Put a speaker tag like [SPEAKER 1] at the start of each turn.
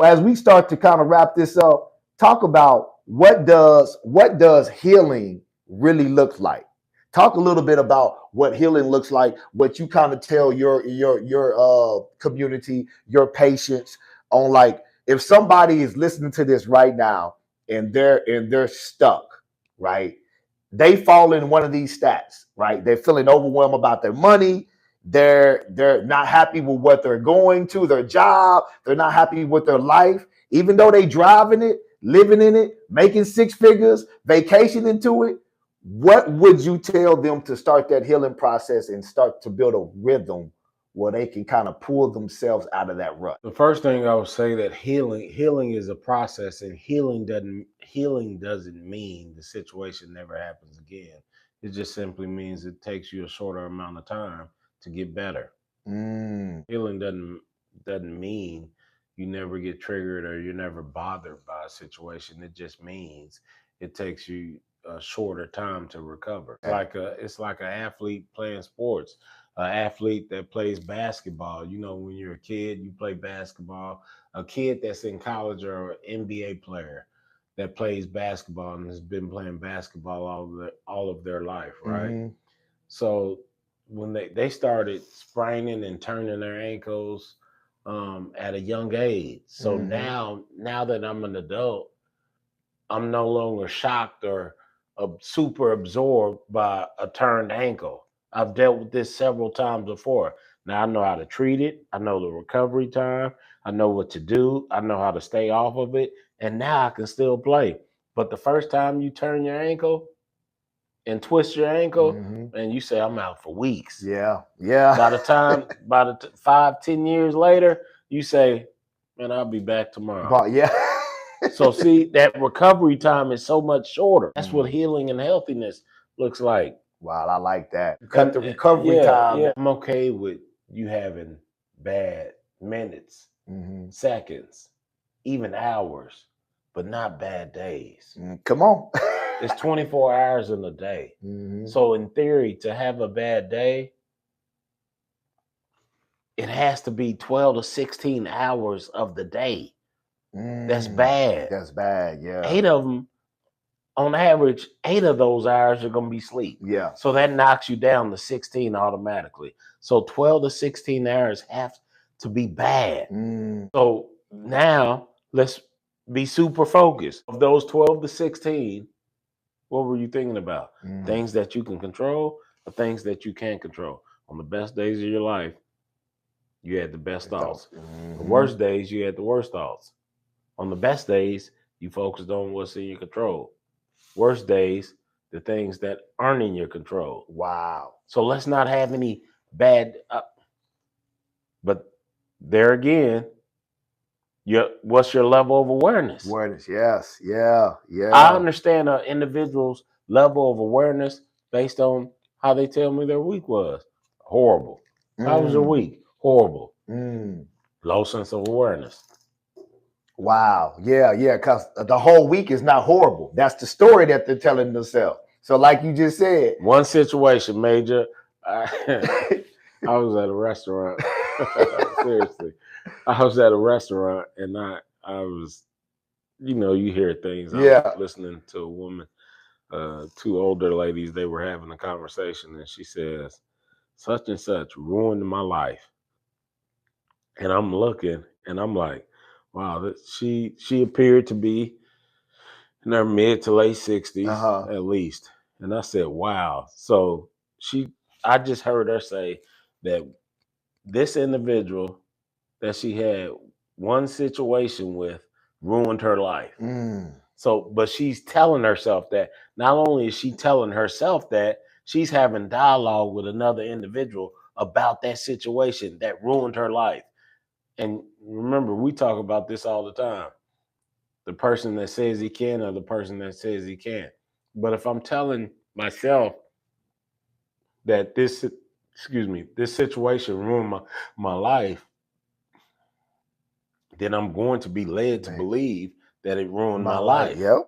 [SPEAKER 1] as we start to kind of wrap this up, talk about what does healing really look like. Talk a little bit about what healing looks like, what you kind of tell your community, your patients on, like, if somebody is listening to this right now and they're stuck, right? They fall in one of these stats, right? They're feeling overwhelmed about their money. They're not happy with what they're going to, their job. They're not happy with their life, even though they driving it, living in it, making six figures, vacationing to it. What would you tell them to start that healing process and start to build a rhythm where they can kind of pull themselves out of that rut?
[SPEAKER 2] The first thing I would say that healing is a process, and healing doesn't mean the situation never happens again. It just simply means it takes you a shorter amount of time to get better. Healing doesn't mean you never get triggered or you're never bothered by a situation. It just means it takes you a shorter time to recover. It's like an athlete playing sports. An athlete that plays basketball. You know, when you're a kid, you play basketball. A kid that's in college or an NBA player that plays basketball and has been playing basketball all of their life, right? So when they started spraining and turning their ankles at a young age. So now that I'm an adult, I'm no longer shocked or super absorbed by a turned ankle. I've dealt with this several times before. Now I know how to treat it. I know the recovery time. I know what to do. I know how to stay off of it. And now I can still play. But the first time you turn your ankle and twist your ankle, and you say, I'm out for weeks.
[SPEAKER 1] Yeah.
[SPEAKER 2] By the time, 5-10 years later, you say, man, I'll be back tomorrow.
[SPEAKER 1] But yeah.
[SPEAKER 2] So see, that recovery time is so much shorter. That's what healing and healthiness looks like.
[SPEAKER 1] Wow, I like that. Cut the recovery time.
[SPEAKER 2] Yeah, I'm okay with you having bad minutes, seconds, even hours, but not bad days.
[SPEAKER 1] Come on.
[SPEAKER 2] It's 24 hours in a day. So in theory, to have a bad day, it has to be 12 to 16 hours of the day. That's bad.
[SPEAKER 1] That's bad, yeah.
[SPEAKER 2] 8 of them, on average, 8 of those hours are going to be sleep.
[SPEAKER 1] Yeah.
[SPEAKER 2] So that knocks you down to 16 automatically. So 12 to 16 hours have to be bad. So now let's be super focused. Of those 12 to 16, what were you thinking about? Things that you can control or things that you can't control? On the best days of your life, you had the best thoughts. The worst days, you had the worst thoughts. On the best days, you focused on what's in your control. Worst days, the things that aren't in your control.
[SPEAKER 1] Wow.
[SPEAKER 2] So let's not have any bad. But there again, what's your level of awareness?
[SPEAKER 1] Awareness, yes, yeah.
[SPEAKER 2] I understand an individual's level of awareness based on how they tell me their week was. Horrible. How was your week? Horrible. Low sense of awareness.
[SPEAKER 1] Wow. Yeah. Because the whole week is not horrible. That's the story that they're telling themselves. So like you just said.
[SPEAKER 2] One situation, Major. I was at a restaurant. Seriously. I was at a restaurant and I was, you hear things. I was listening to a woman, 2 older ladies, they were having a conversation and she says, such and such ruined my life. And I'm looking and I'm like, wow, she appeared to be in her mid to late 60s at least. And I said, wow. So I just heard her say that this individual that she had one situation with ruined her life. So, but she's telling herself that. Not only is she telling herself that, she's having dialogue with another individual about that situation that ruined her life. And remember, we talk about this all the time. The person that says he can or the person that says he can't. But if I'm telling myself that this situation ruined my life, then I'm going to be led to believe that it ruined my life.
[SPEAKER 1] Yep.